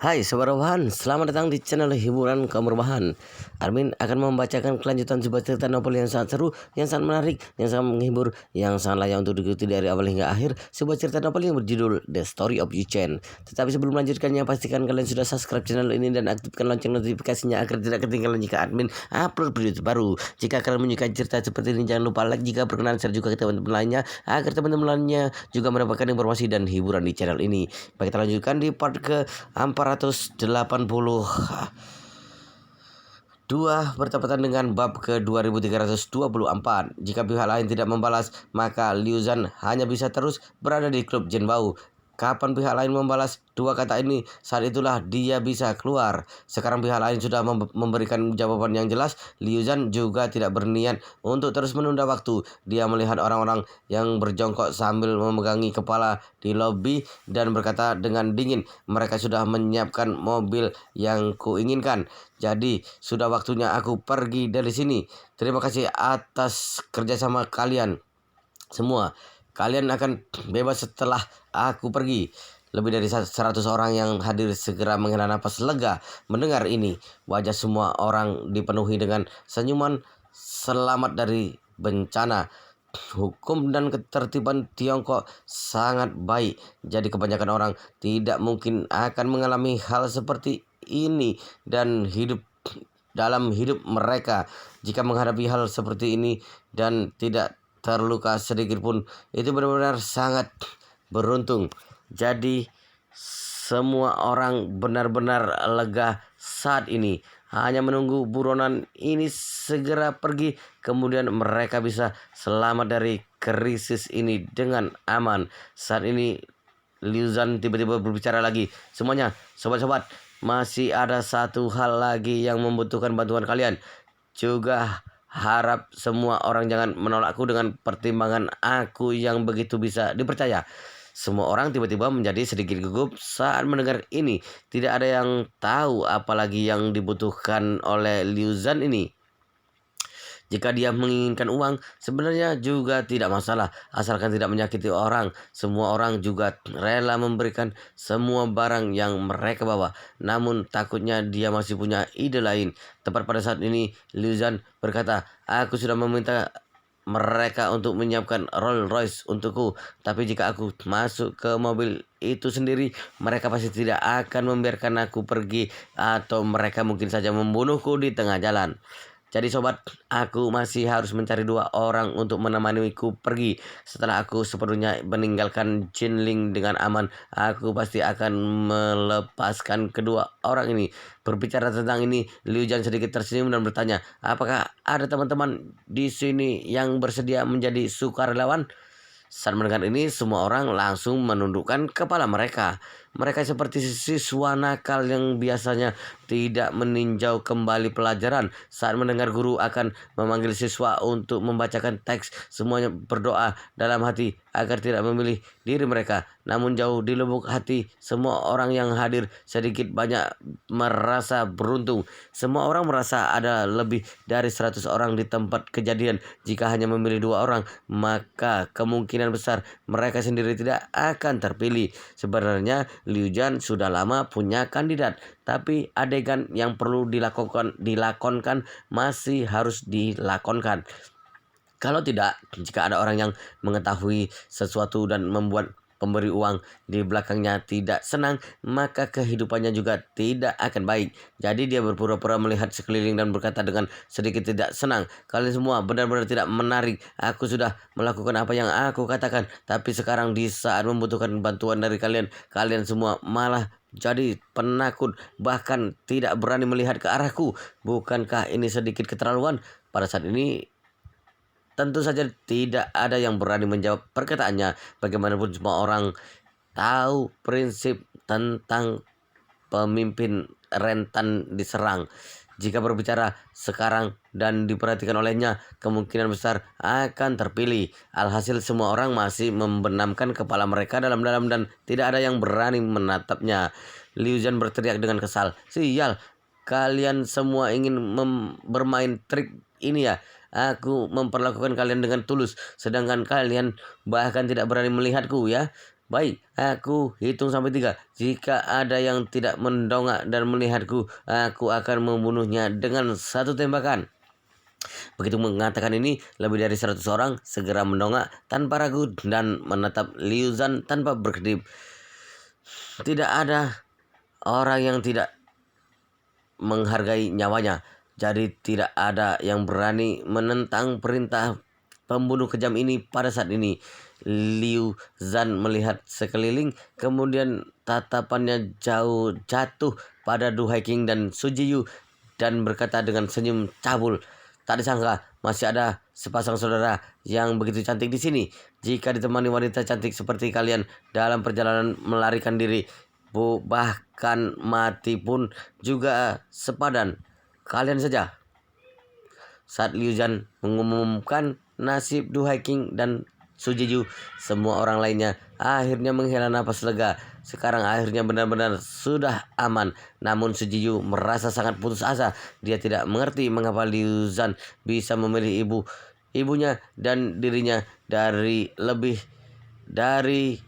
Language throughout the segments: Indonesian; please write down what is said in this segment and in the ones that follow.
Hai Sobat Rebahan, selamat datang di channel hiburan kaum rebahan. Armin akan membacakan kelanjutan sebuah cerita novel yang sangat seru, yang sangat menarik, yang sangat menghibur, yang sangat layak untuk diikuti dari awal hingga akhir. Sebuah cerita novel yang berjudul The Story of Yu Chen. Tetapi sebelum melanjutkannya, pastikan kalian sudah subscribe channel ini dan aktifkan lonceng notifikasinya agar tidak ketinggalan jika admin upload video terbaru. Jika kalian menyukai cerita seperti ini, jangan lupa like jika berkenan, share juga ke teman-teman lainnya agar teman-teman lainnya juga mendapatkan informasi dan hiburan di channel ini. Baik, kita lanjutkan di part ke 482 bertepatan dengan bab ke 2324. Jika pihak lain tidak membalas, maka Liu Zhan hanya bisa terus berada di klub Jinbao. Kapan pihak lain membalas dua kata ini, saat itulah dia bisa keluar. Sekarang pihak lain sudah memberikan jawaban yang jelas. Liu Zhan juga tidak berniat untuk terus menunda waktu. Dia melihat orang-orang yang berjongkok sambil memegangi kepala di lobi dan berkata dengan dingin, mereka sudah menyiapkan mobil yang kuinginkan. Jadi sudah waktunya aku pergi dari sini. Terima kasih atas kerjasama kalian semua. Kalian akan bebas setelah aku pergi. Lebih dari 100 orang yang hadir segera menghela napas lega mendengar ini. Wajah semua orang dipenuhi dengan senyuman selamat dari bencana. Hukum dan ketertiban Tiongkok sangat baik. Jadi kebanyakan orang tidak mungkin akan mengalami hal seperti ini dan dalam hidup mereka. Jika menghadapi hal seperti ini dan tidak terluka sedikit pun, itu benar-benar sangat beruntung. Jadi semua orang benar-benar lega saat ini, hanya menunggu buronan ini segera pergi, kemudian mereka bisa selamat dari krisis ini dengan aman. Saat ini Liu Zhan tiba-tiba berbicara lagi. Semuanya, sobat-sobat, masih ada satu hal lagi yang membutuhkan bantuan kalian. Juga harap semua orang jangan menolakku dengan pertimbangan aku yang begitu bisa dipercaya. Semua orang tiba-tiba menjadi sedikit gugup saat mendengar ini. Tidak ada yang tahu apalagi yang dibutuhkan oleh Liu Zhan ini. Jika dia menginginkan uang, sebenarnya juga tidak masalah, asalkan tidak menyakiti orang. Semua orang juga rela memberikan semua barang yang mereka bawa. Namun takutnya dia masih punya ide lain. Tepat pada saat ini, Liu Zhan berkata, aku sudah meminta mereka untuk menyiapkan Rolls Royce untukku. Tapi jika aku masuk ke mobil itu sendiri, mereka pasti tidak akan membiarkan aku pergi, atau mereka mungkin saja membunuhku di tengah jalan. Jadi sobat, aku masih harus mencari dua orang untuk menemaniku pergi. Setelah aku sepenuhnya meninggalkan Jinling dengan aman, aku pasti akan melepaskan kedua orang ini. Berbicara tentang ini, Liu Zhan sedikit tersenyum dan bertanya, apakah ada teman-teman di sini yang bersedia menjadi sukarelawan? Saat mendengar ini, semua orang langsung menundukkan kepala mereka. Mereka seperti siswa nakal yang biasanya tidak meninjau kembali pelajaran. Saat mendengar guru akan memanggil siswa untuk membacakan teks, semuanya berdoa dalam hati agar tidak memilih diri mereka. Namun jauh di lubuk hati, semua orang yang hadir sedikit banyak merasa beruntung. Semua orang merasa ada lebih dari 100 orang di tempat kejadian. Jika hanya memilih dua orang, maka kemungkinan besar mereka sendiri tidak akan terpilih. Sebenarnya Liu Zhan sudah lama punya kandidat, tapi adegan yang perlu dilakonkan masih harus dilakonkan. Kalau tidak, jika ada orang yang mengetahui sesuatu dan membuat pemberi uang di belakangnya tidak senang, maka kehidupannya juga tidak akan baik. Jadi dia berpura-pura melihat sekeliling dan berkata dengan sedikit tidak senang, kalian semua benar-benar tidak menarik. Aku sudah melakukan apa yang aku katakan, tapi sekarang di saat membutuhkan bantuan dari kalian, kalian semua malah jadi penakut, bahkan tidak berani melihat ke arahku. Bukankah ini sedikit keterlaluan? Pada saat ini tentu saja tidak ada yang berani menjawab perkataannya. Bagaimanapun semua orang tahu prinsip tentang pemimpin rentan diserang. Jika berbicara sekarang dan diperhatikan olehnya, kemungkinan besar akan terpilih. Alhasil semua orang masih membenamkan kepala mereka dalam-dalam dan tidak ada yang berani menatapnya. Liu Zhan berteriak dengan kesal, sial, kalian semua ingin bermain trik ini ya? Aku memperlakukan kalian dengan tulus, sedangkan kalian bahkan tidak berani melihatku ya. Baik, aku hitung sampai 3. Jika ada yang tidak mendongak dan melihatku, aku akan membunuhnya dengan satu tembakan. Begitu mengatakan ini, lebih dari 100 orang segera mendongak tanpa ragu dan menatap Liu Zhan tanpa berkedip. Tidak ada orang yang tidak menghargai nyawanya. Jadi tidak ada yang berani menentang perintah pembunuh kejam ini pada saat ini. Liu Zhan melihat sekeliling, kemudian tatapannya jauh jatuh pada Du Haiking dan Su Jiyu dan berkata dengan senyum cabul, "Tak disangka masih ada sepasang saudara yang begitu cantik di sini. Jika ditemani wanita cantik seperti kalian dalam perjalanan melarikan diri, bahkan mati pun juga sepadan. Kalian saja." Saat Liu Zhan mengumumkan nasib Du Haiking dan Su Jiyu, semua orang lainnya akhirnya menghela napas lega. Sekarang akhirnya benar-benar sudah aman. Namun Su Jiyu merasa sangat putus asa. Dia tidak mengerti mengapa Liu Zhan bisa memilih ibunya dan dirinya dari lebih dari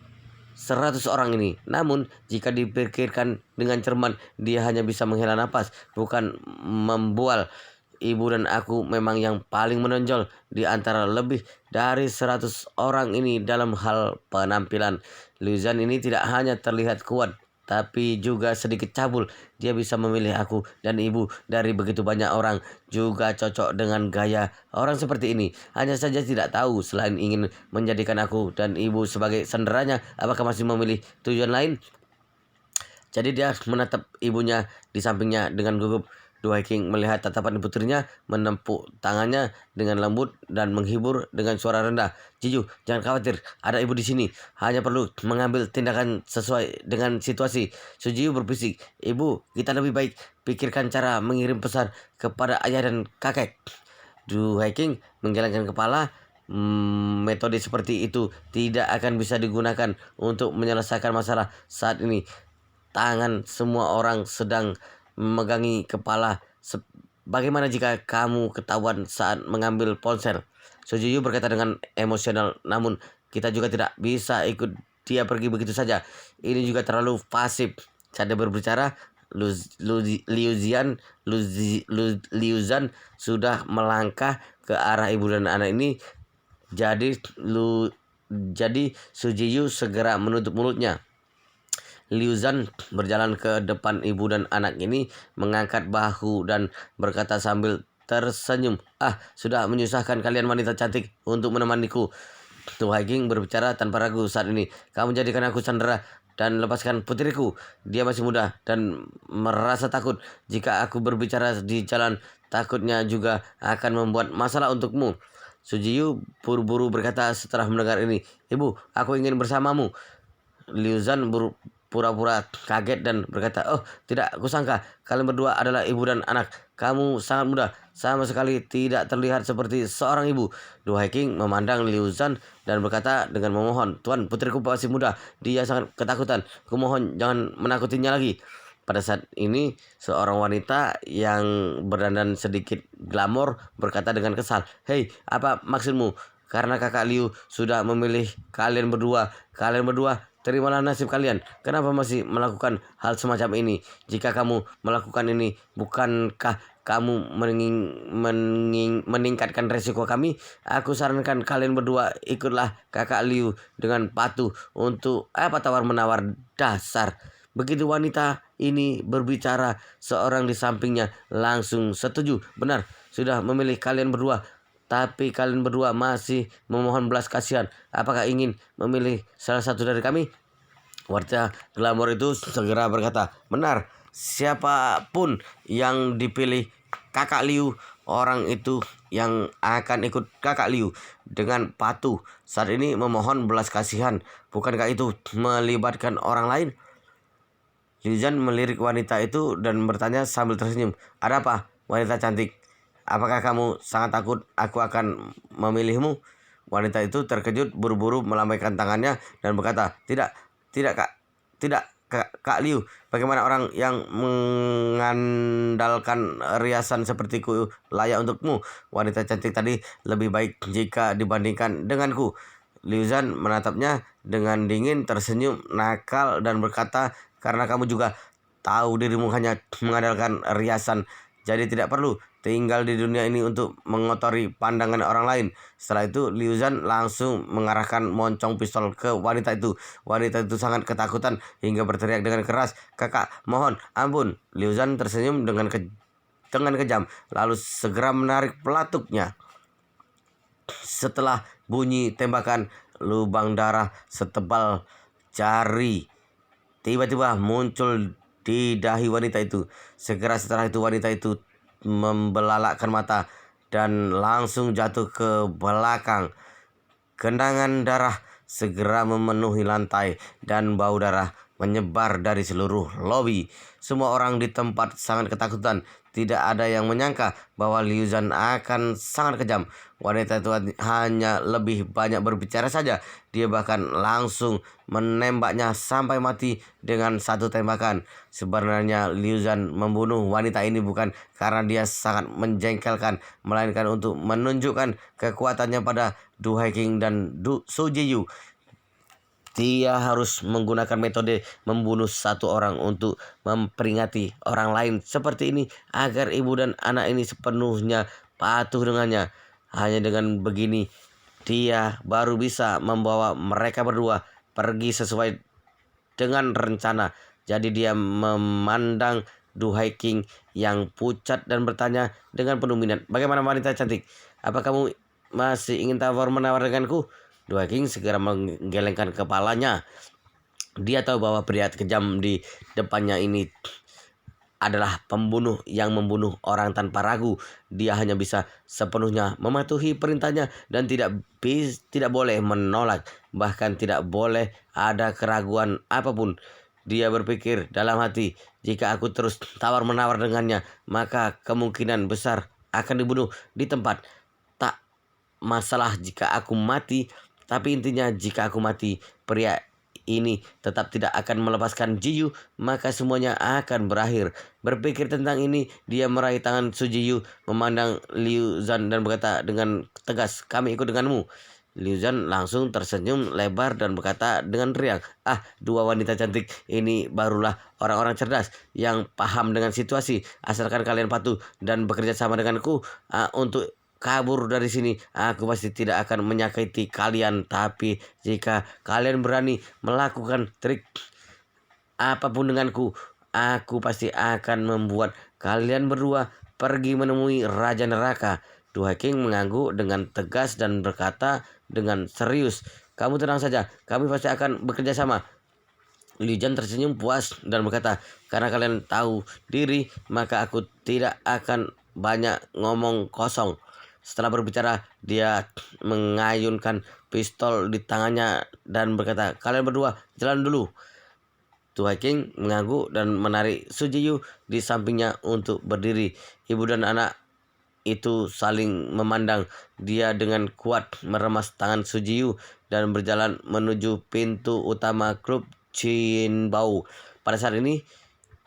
100 orang ini. Namun jika dipikirkan dengan cermat, dia hanya bisa menghela napas, bukan membual. Ibu dan aku memang yang paling menonjol di antara lebih dari 100 orang ini dalam hal penampilan. Liu Zhan ini tidak hanya terlihat kuat, tapi juga sedikit cabul. Dia bisa memilih aku dan ibu dari begitu banyak orang, juga cocok dengan gaya orang seperti ini. Hanya saja tidak tahu selain ingin menjadikan aku dan ibu sebagai sanderanya, apakah masih memilih tujuan lain. Jadi dia menatap ibunya di sampingnya dengan gugup. Du Haiking melihat tatapan putrinya, menepuk tangannya dengan lembut dan menghibur dengan suara rendah. "Jiyu, jangan khawatir, ada ibu di sini. Hanya perlu mengambil tindakan sesuai dengan situasi." Su Jiyu berbisik, "Ibu, kita lebih baik pikirkan cara mengirim pesan kepada ayah dan kakek." Du Haiking menggelengkan kepala. Metode seperti itu tidak akan bisa digunakan untuk menyelesaikan masalah saat ini. Tangan semua orang sedang memegangi kepala. Bagaimana jika kamu ketahuan saat mengambil ponsel?" Sujiyu berkata dengan emosional, "Namun kita juga tidak bisa ikut dia pergi begitu saja. Ini juga terlalu pasif." Saat dia berbicara, Liu Zhan sudah melangkah ke arah ibu dan anak ini. Jadi Sujiyu segera menutup mulutnya. Liu Zhan berjalan ke depan ibu dan anak ini, mengangkat bahu dan berkata sambil tersenyum, sudah menyusahkan kalian wanita cantik untuk menemaniku." Du Haiking berbicara tanpa ragu saat ini. "Kamu jadikan aku sandera dan lepaskan putriku. Dia masih muda dan merasa takut. Jika aku berbicara di jalan, takutnya juga akan membuat masalah untukmu." Sujiyu buru-buru berkata setelah mendengar ini, "Ibu, aku ingin bersamamu." Liu Zhan pura-pura kaget dan berkata, "Oh, tidak kusangka kalian berdua adalah ibu dan anak. Kamu sangat muda, sama sekali tidak terlihat seperti seorang ibu." Du Haiking memandang Liu Zhan dan berkata dengan memohon, "Tuan, putriku masih muda. Dia sangat ketakutan. Kumohon jangan menakutinya lagi." Pada saat ini, seorang wanita yang berdandan sedikit glamor berkata dengan kesal, "Hei, apa maksudmu? Karena kakak Liu sudah memilih kalian berdua. Kalian berdua, terimalah nasib kalian. Kenapa masih melakukan hal semacam ini? Jika kamu melakukan ini, bukankah kamu meningkatkan resiko kami? Aku sarankan kalian berdua ikutlah kakak Liu dengan patuh untuk tawar-menawar dasar." Begitu wanita ini berbicara, seorang di sampingnya langsung setuju. "Benar, sudah memilih kalian berdua. Tapi kalian berdua masih memohon belas kasihan. Apakah ingin memilih salah satu dari kami?" Wanita glamor itu segera berkata, "Benar, siapapun yang dipilih kakak Liu, orang itu yang akan ikut kakak Liu dengan patuh. Saat ini memohon belas kasihan, bukankah itu melibatkan orang lain?" Liu Zhan melirik wanita itu dan bertanya sambil tersenyum, "Ada apa, wanita cantik? Apakah kamu sangat takut aku akan memilihmu?" Wanita itu terkejut, buru-buru melambaikan tangannya dan berkata, "Tidak, tidak kak, tidak Kak Liu. Bagaimana orang yang mengandalkan riasan sepertiku layak untukmu? Wanita cantik tadi lebih baik jika dibandingkan denganku." Liu Zhan menatapnya dengan dingin, tersenyum nakal dan berkata, karena kamu juga tahu dirimu hanya mengandalkan riasan, jadi tidak perlu tinggal di dunia ini untuk mengotori pandangan orang lain. Setelah itu Liu Zhan langsung mengarahkan moncong pistol ke wanita itu. Wanita itu sangat ketakutan hingga berteriak dengan keras, "Kakak, mohon ampun." Liu Zhan tersenyum dengan kejam, lalu segera menarik pelatuknya. Setelah bunyi tembakan, lubang darah setebal jari tiba-tiba muncul di dahi wanita itu. Segera setelah itu wanita itu membelalakkan mata dan langsung jatuh ke belakang. Genangan darah segera memenuhi lantai dan bau darah menyebar dari seluruh lobi. Semua orang di tempat sangat ketakutan. Tidak ada yang menyangka bahwa Liu Zhan akan sangat kejam. Wanita itu hanya lebih banyak berbicara saja. Dia bahkan langsung menembaknya sampai mati dengan satu tembakan. Sebenarnya Liu Zhan membunuh wanita ini bukan karena dia sangat menjengkelkan, melainkan untuk menunjukkan kekuatannya pada Du Haiking dan Su Jiyu. Dia harus menggunakan metode membunuh satu orang untuk memperingati orang lain seperti ini agar ibu dan anak ini sepenuhnya patuh dengannya. Hanya dengan begini dia baru bisa membawa mereka berdua pergi sesuai dengan rencana. Jadi dia memandang Du Haiking yang pucat dan bertanya dengan penuh minat, "Bagaimana wanita cantik? Apa kamu masih ingin tawar-menawar denganku?" Du Haiking segera menggelengkan kepalanya. Dia tahu bahwa pria kejam di depannya ini adalah pembunuh yang membunuh orang tanpa ragu. Dia hanya bisa sepenuhnya mematuhi perintahnya dan tidak boleh menolak, bahkan tidak boleh ada keraguan apapun. Dia berpikir dalam hati, jika aku terus tawar-menawar dengannya, maka kemungkinan besar akan dibunuh di tempat. Tak masalah jika aku mati, tapi intinya jika aku mati, pria ini tetap tidak akan melepaskan Jiyu, maka semuanya akan berakhir. Berpikir tentang ini, dia meraih tangan Su Jiyu, memandang Liu Zhan dan berkata dengan tegas, "Kami ikut denganmu." Liu Zhan langsung tersenyum lebar dan berkata dengan riang, "Ah, dua wanita cantik ini barulah orang-orang cerdas yang paham dengan situasi. Asalkan kalian patuh dan bekerja sama denganku untuk kabur dari sini, aku pasti tidak akan menyakiti kalian. Tapi jika kalian berani melakukan trik apapun denganku, aku pasti akan membuat kalian berdua pergi menemui Raja Neraka." Du Haiking mengangguk dengan tegas dan berkata dengan serius, "Kamu tenang saja, kami pasti akan bekerja sama." Liu Zhan tersenyum puas dan berkata, "Karena kalian tahu diri, maka aku tidak akan banyak ngomong kosong." Setelah berbicara, dia mengayunkan pistol di tangannya dan berkata, "Kalian berdua jalan dulu." Tu Haiking mengangguk dan menarik Su Jiyu di sampingnya untuk berdiri. Ibu dan anak itu saling memandang. Dia dengan kuat meremas tangan Su Jiyu dan berjalan menuju pintu utama klub Qinbao. Pada saat ini,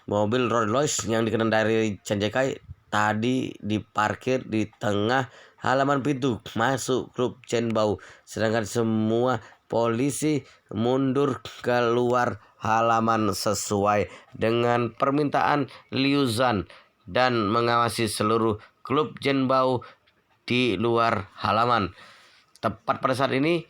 mobil Rolls Royce yang dikendarai Chen Jekai tadi diparkir di tengah halaman pintu masuk klub Qinbao, sedangkan semua polisi mundur keluar halaman sesuai dengan permintaan Liu Zhan dan mengawasi seluruh klub Qinbao di luar halaman. Tepat pada saat ini,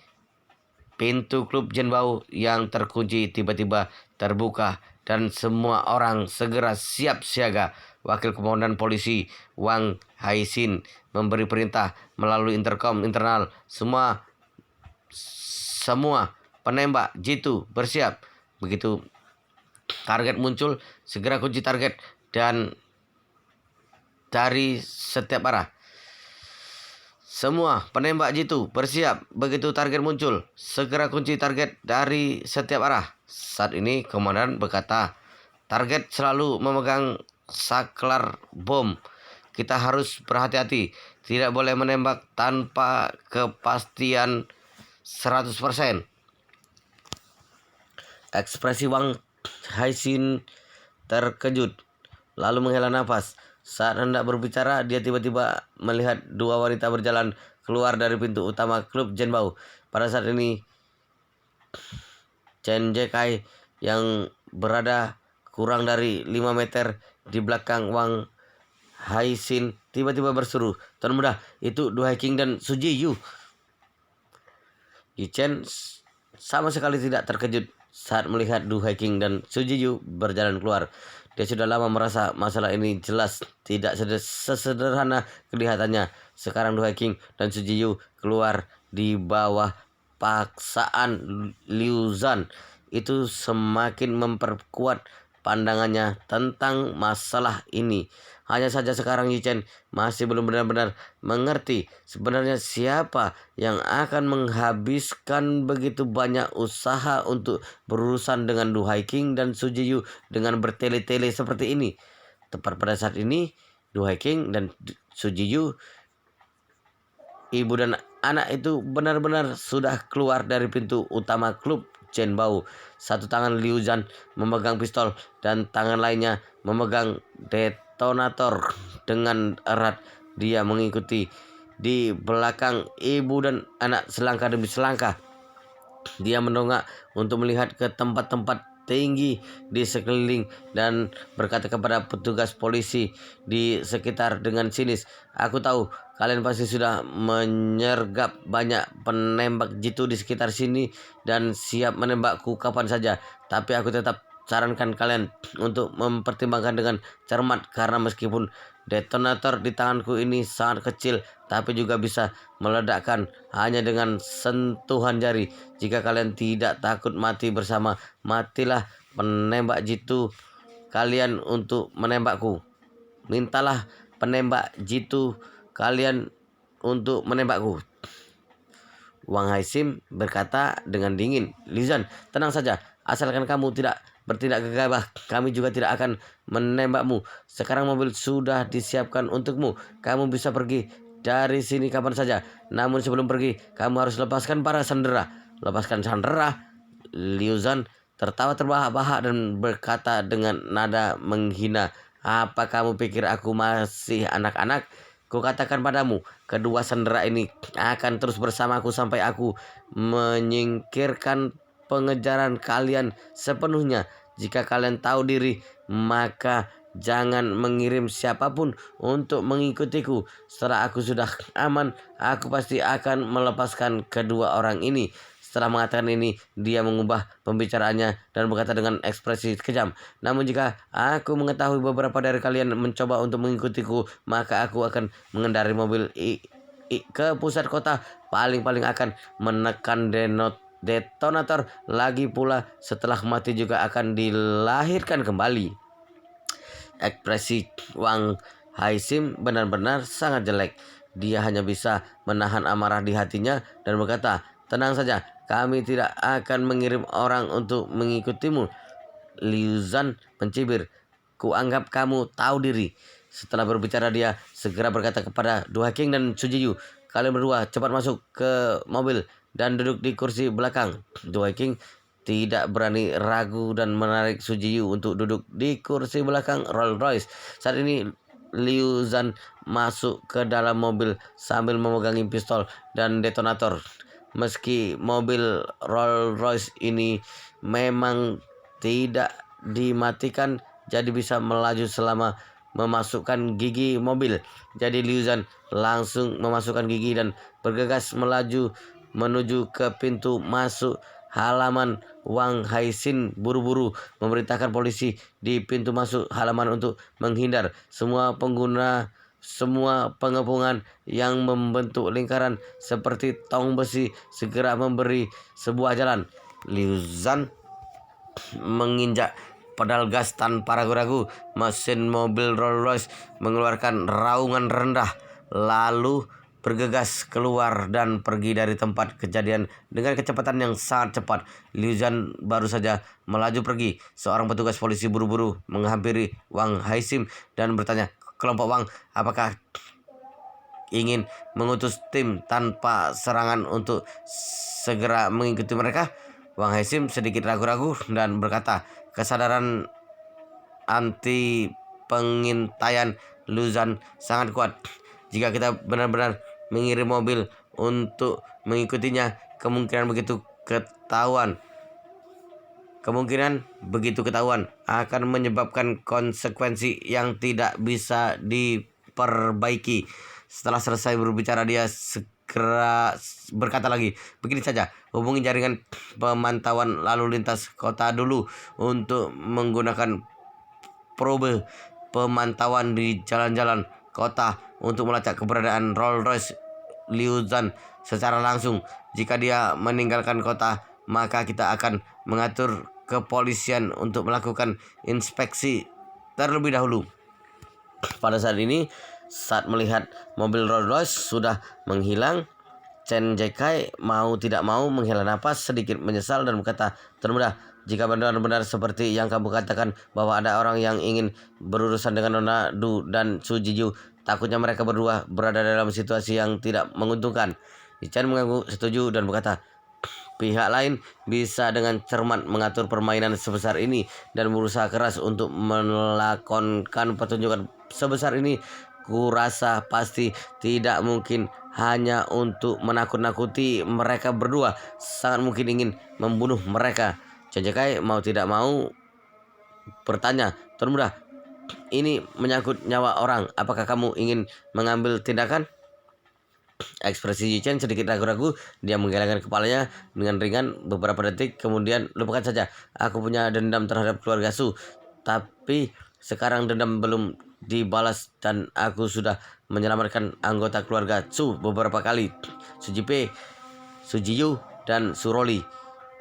pintu klub Qinbao yang terkunci tiba-tiba terbuka dan semua orang segera siap siaga. Wakil Komandan Polisi Wang Haixin memberi perintah melalui intercom internal, semua penembak jitu bersiap. Begitu target muncul, segera kunci target dan dari setiap arah. Semua penembak jitu bersiap. Begitu target muncul, segera kunci target dari setiap arah. Saat ini komandan berkata, "Target selalu memegang saklar bom. Kita harus berhati-hati. Tidak boleh menembak tanpa kepastian 100%. Ekspresi Wang Haixin terkejut, lalu menghela nafas. Saat hendak berbicara, dia tiba-tiba melihat dua wanita berjalan keluar dari pintu utama klub Qinbao. Pada saat ini Chen Jekai yang berada kurang dari 5 meter di belakang Wang Haixin tiba-tiba berseru, "Tuan muda, itu Du Haiking dan Su Jiyu." Yi Chen sama sekali tidak terkejut saat melihat Du Haiking dan Su Jiyu berjalan keluar. Dia sudah lama merasa masalah ini jelas tidak sesederhana kelihatannya. Sekarang Du Haiking dan Su Jiyu keluar di bawah paksaan Liu Zhan. Itu semakin memperkuat pandangannya tentang masalah ini. Hanya saja sekarang Yi Chen masih belum benar-benar mengerti sebenarnya siapa yang akan menghabiskan begitu banyak usaha untuk berurusan dengan Du Haiking dan Su Jiyu dengan bertele-tele seperti ini. Tepat pada saat ini, Du Haiking dan Su Jiyu, ibu dan anak itu benar-benar sudah keluar dari pintu utama klub Zhenbao. Satu tangan Liu Zhan memegang pistol dan tangan lainnya memegang detonator dengan erat. Dia mengikuti di belakang ibu dan anak selangkah demi selangkah. Dia mendongak untuk melihat ke tempat-tempat tinggi di sekeliling dan berkata kepada petugas polisi di sekitar dengan sinis, "Aku tahu kalian pasti sudah menyergap banyak penembak jitu di sekitar sini dan siap menembakku kapan saja. Tapi aku tetap sarankan kalian untuk mempertimbangkan dengan cermat karena meskipun detonator di tanganku ini sangat kecil, tapi juga bisa meledakkan hanya dengan sentuhan jari. Jika kalian tidak takut mati bersama, matilah penembak jitu kalian untuk menembakku. Mintalah penembak jitu kalian untuk menembakku." Wang Haixin berkata dengan dingin, "Liu Zhan, tenang saja. Asalkan kamu tidak bertindak gegabah, kami juga tidak akan menembakmu. Sekarang mobil sudah disiapkan untukmu. Kamu bisa pergi dari sini kapan saja. Namun sebelum pergi, kamu harus lepaskan para sandera." "Lepaskan sandera?" Liu Zhan tertawa terbahak-bahak dan berkata dengan nada menghina, "Apa kamu pikir aku masih anak-anak? Kukatakan padamu, kedua sandera ini akan terus bersamaku sampai aku menyingkirkan pengejaran kalian sepenuhnya. Jika kalian tahu diri, maka jangan mengirim siapapun untuk mengikutiku. Setelah aku sudah aman, aku pasti akan melepaskan kedua orang ini." Setelah mengatakan ini, dia mengubah pembicaraannya dan berkata dengan ekspresi kejam, "Namun jika aku mengetahui beberapa dari kalian mencoba untuk mengikutiku, maka aku akan mengendarai mobil ke pusat kota. Paling-paling akan menekan detonator. Lagi pula setelah mati juga akan dilahirkan kembali." Ekspresi Wang Haixin benar-benar sangat jelek. Dia hanya bisa menahan amarah di hatinya dan berkata, "Tenang saja, kami tidak akan mengirim orang untuk mengikutimu." Liu Zhan mencibir, "Kuanggap kamu tahu diri." Setelah berbicara dia segera berkata kepada Du Haiking dan Su Jiyu, "Kalian berdua cepat masuk ke mobil dan duduk di kursi belakang." Du Haiking tidak berani ragu dan menarik Su Jiyu untuk duduk di kursi belakang Rolls Royce. Saat ini Liu Zhan masuk ke dalam mobil sambil memegangi pistol dan detonator. Meski mobil Rolls Royce ini memang tidak dimatikan, jadi bisa melaju selama memasukkan gigi mobil. Jadi Liu Zhan langsung memasukkan gigi dan bergegas melaju menuju ke pintu masuk halaman. Wang Haixin buru-buru memerintahkan polisi di pintu masuk halaman untuk menghindar. Semua pengepungan yang membentuk lingkaran seperti tong besi segera memberi sebuah jalan. Liu Zhan menginjak pedal gas tanpa ragu-ragu. Mesin mobil Rolls Royce mengeluarkan raungan rendah, lalu bergegas keluar dan pergi dari tempat kejadian dengan kecepatan yang sangat cepat. Liu Zhan baru saja melaju pergi, seorang petugas polisi buru-buru menghampiri Wang Haixin dan bertanya, "Kelompok Wang, apakah ingin mengutus tim tanpa serangan untuk segera mengikuti mereka?" Wang Haixin sedikit ragu-ragu dan berkata, "Kesadaran anti pengintaian Liu Zhan sangat kuat. Jika kita benar-benar mengirim mobil untuk mengikutinya, kemungkinan begitu ketahuan akan menyebabkan konsekuensi yang tidak bisa diperbaiki. Setelah selesai berbicara, dia segera berkata lagi, begini saja, hubungi jaringan pemantauan lalu lintas kota dulu untuk menggunakan probe pemantauan di jalan-jalan kota untuk melacak keberadaan Rolls-Royce Liu Zhan secara langsung. Jika dia meninggalkan kota, maka kita akan mengatur kepolisian untuk melakukan inspeksi terlebih dahulu. Pada saat ini, saat melihat mobil Rolls-Royce sudah menghilang, Chen Jekai mau tidak mau menghela napas, sedikit menyesal dan berkata, Tuan Muda, jika benar-benar seperti yang kamu katakan bahwa ada orang yang ingin berurusan dengan Nona Du dan Su Jiju, takutnya mereka berdua berada dalam situasi yang tidak menguntungkan. Chen mengangguk setuju dan berkata, pihak lain bisa dengan cermat mengatur permainan sebesar ini dan berusaha keras untuk melakukan pertunjukan sebesar ini. Kurasa pasti tidak mungkin hanya untuk menakut-nakuti mereka berdua, sangat mungkin ingin membunuh mereka. Chen Jekai mau tidak mau bertanya, Tuan Muda, ini menyangkut nyawa orang, apakah kamu ingin mengambil tindakan? Ekspresi Yu Chen sedikit ragu-ragu. Dia menggelengkan kepalanya dengan ringan beberapa detik. Kemudian, lupakan saja. Aku punya dendam terhadap keluarga Su. Tapi sekarang dendam belum dibalas dan aku sudah menyelamatkan anggota keluarga Su beberapa kali. Su Jipe, Su Jiyu, dan Su Roli.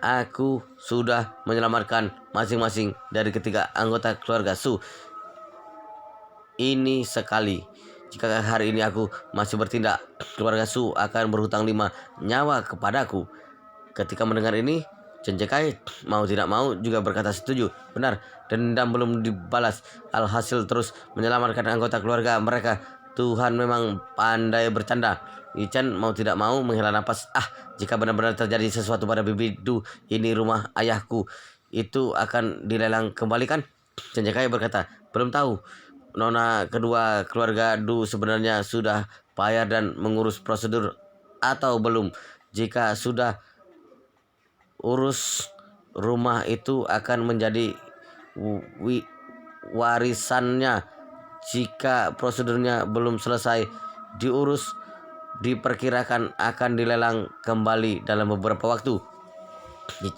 Aku sudah menyelamatkan masing-masing dari ketiga anggota keluarga Su ini sekali. Jika hari ini aku masih bertindak, keluarga Su akan berhutang 5 nyawa kepadaku. Ketika mendengar ini, Chen Jekai mau tidak mau juga berkata setuju. Benar, dendam belum dibalas. Alhasil terus menyelamatkan anggota keluarga mereka. Tuhan memang pandai bercanda. Chen mau tidak mau menghela napas. Jika benar-benar terjadi sesuatu pada Bibi Du, ini rumah ayahku, itu akan dilelang kembalikan? Chen Jekai berkata, belum tahu. Nona kedua keluarga Du sebenarnya sudah bayar dan mengurus prosedur atau belum. Jika sudah, urus rumah itu akan menjadi warisannya. Jika prosedurnya belum selesai diurus, diperkirakan akan dilelang kembali dalam beberapa waktu.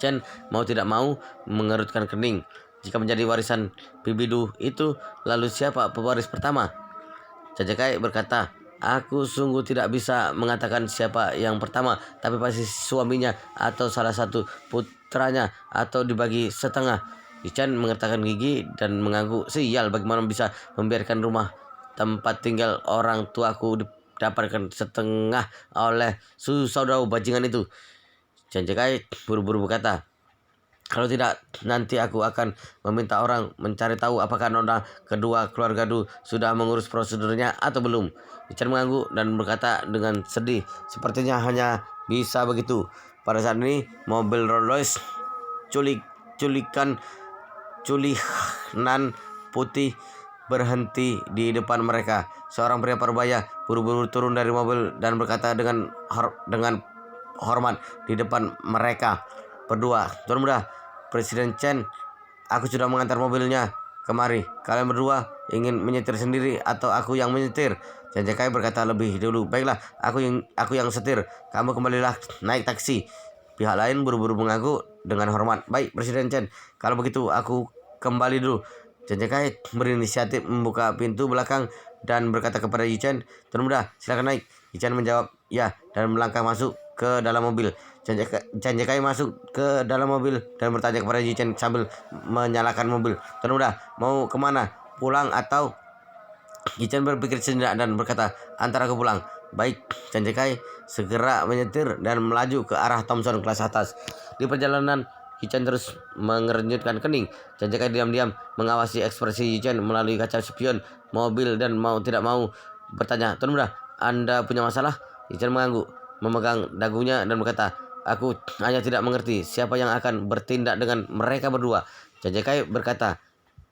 Chen mau tidak mau mengerutkan kening. Jika menjadi warisan Bibi Du itu, lalu siapa pewaris pertama? Chen Jekai berkata, aku sungguh tidak bisa mengatakan siapa yang pertama, tapi pasti suaminya atau salah satu putranya atau dibagi setengah. Chen mengertakkan gigi dan mengangguk. Sial, bagaimana bisa membiarkan rumah tempat tinggal orang tuaku didapatkan setengah oleh saudara bajingan itu. Chen Jekai buru-buru berkata, kalau tidak, nanti aku akan meminta orang mencari tahu apakah nona kedua keluarga Du sudah mengurus prosedurnya atau belum. Chen mengangguk dan berkata dengan sedih, sepertinya hanya bisa begitu. Pada saat ini, mobil Rolls-Royce culinan putih berhenti di depan mereka. Seorang pria parubaya buru-buru turun dari mobil dan berkata dengan hormat di depan mereka berdua, Tuan Muda, Presiden Chen, aku sudah mengantar mobilnya kemari. Kalian berdua ingin menyetir sendiri atau aku yang menyetir? Chen Jekai berkata lebih dulu, baiklah, aku yang setir. Kamu kembalilah naik taksi. Pihak lain buru-buru mengaku dengan hormat. Baik, Presiden Chen, kalau begitu aku kembali dulu. Chen Jekai berinisiatif membuka pintu belakang dan berkata kepada Yu Chen, Tuan Muda, silakan naik. Yu Chen menjawab ya dan melangkah masuk ke dalam mobil. Chen Jekai masuk ke dalam mobil dan bertanya kepada Yu Chen sambil menyalakan mobil, Tuan Muda, mau kemana? Pulang atau? Yu Chen berpikir sejenak dan berkata, antara aku pulang. Baik, Chen Jekai segera menyetir dan melaju ke arah Thomson kelas atas. Di perjalanan, Yu Chen terus mengernyitkan kening. Chen Jekai diam-diam mengawasi ekspresi Yu Chen melalui kaca spion mobil dan mau tidak mau bertanya, Tuan Muda, Anda punya masalah? Yu Chen mengangguk, memegang dagunya dan berkata, aku hanya tidak mengerti siapa yang akan bertindak dengan mereka berdua. Chen Jekai berkata,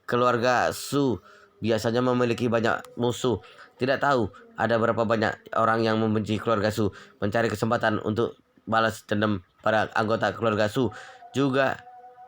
keluarga Su biasanya memiliki banyak musuh. Tidak tahu ada berapa banyak orang yang membenci keluarga Su mencari kesempatan untuk balas dendam pada anggota keluarga Su juga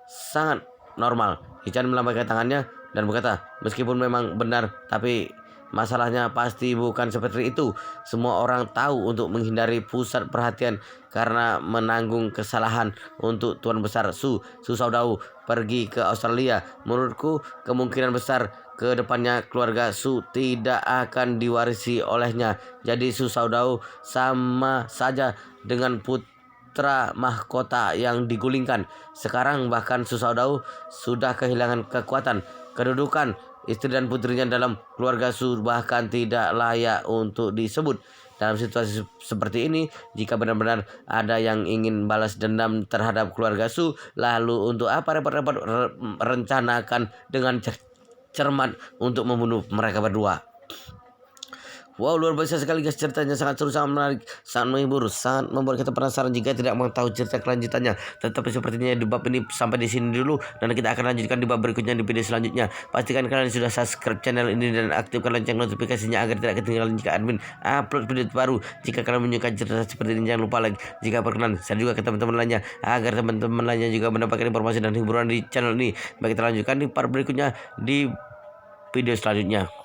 sangat normal. Hichan melambaikan tangannya dan berkata, meskipun memang benar, tapi masalahnya pasti bukan seperti itu. Semua orang tahu untuk menghindari pusat perhatian karena menanggung kesalahan untuk Tuan Besar Su Saudau pergi ke Australia. Menurutku kemungkinan besar ke depannya keluarga Su tidak akan diwarisi olehnya. Jadi Su Saudau sama saja dengan putra mahkota yang digulingkan. Sekarang bahkan Su Saudau sudah kehilangan kekuatan, kedudukan. Istri dan putrinya dalam keluarga Su bahkan tidak layak untuk disebut. Dalam situasi seperti ini, jika benar-benar ada yang ingin balas dendam terhadap keluarga Su, lalu untuk apa repot-repot rencanakan dengan cermat untuk membunuh mereka berdua. Wow, luar biasa sekali guys, ceritanya sangat seru, sangat menarik, sangat menghibur, sangat membuat kita penasaran jika tidak mau tahu cerita kelanjutannya. Tetapi sepertinya di bab ini sampai di sini dulu, dan kita akan lanjutkan di bab berikutnya di video selanjutnya. Pastikan kalian sudah subscribe channel ini dan aktifkan lonceng notifikasinya agar tidak ketinggalan jika admin upload video terbaru. Jika kalian menyukai cerita seperti ini, jangan lupa like. Jika berkenan, share juga ke teman-teman lainnya agar teman-teman lainnya juga mendapatkan informasi dan hiburan di channel ini. Baik, kita lanjutkan di part berikutnya di video selanjutnya.